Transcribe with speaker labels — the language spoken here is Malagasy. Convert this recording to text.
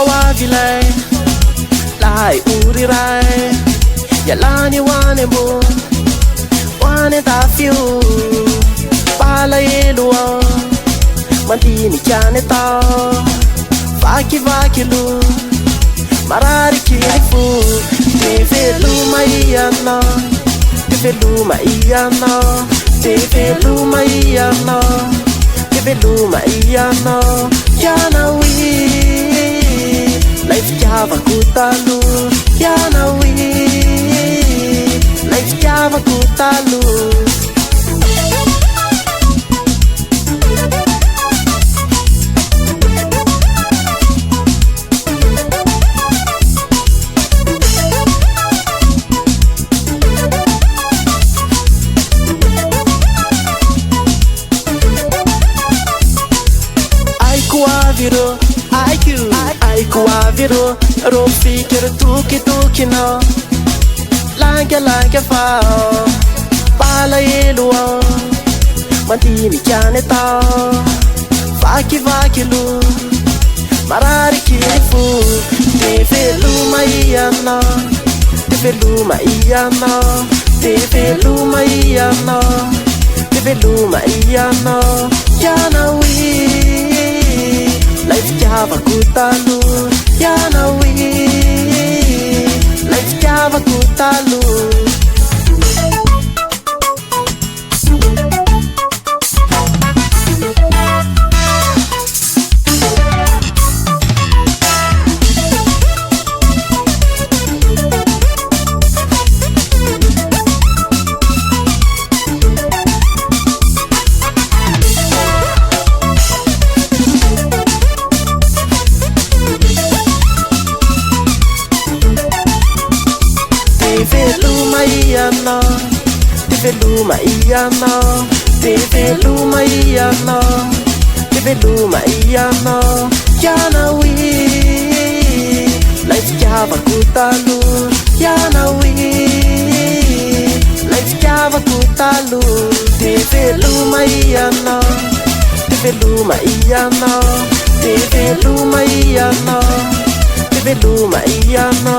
Speaker 1: vilay lai urirai yalani wane bo wane tafiu pala elua mandini chane ta vaki lu marari kirifu tevelu maiana tevelu maiana tevelu maiana tevelu maiana yanawi life java kutalu yanawi life java kutalu Aiku aviro ro fikir tuki no langa fa pala elua mandini chane ta vaki lu marari kirifu tevelu maiana tevelu maiana tevelu maiana tevelu maiana yanawi life java kutalu yanawi life java kutalu tevelu maiana tevelu maiana tevelu maiana yanawi life java kutalu yanawi life java kutalu tevelu maiana tevelu maiana tevelu maiana tevelu maiana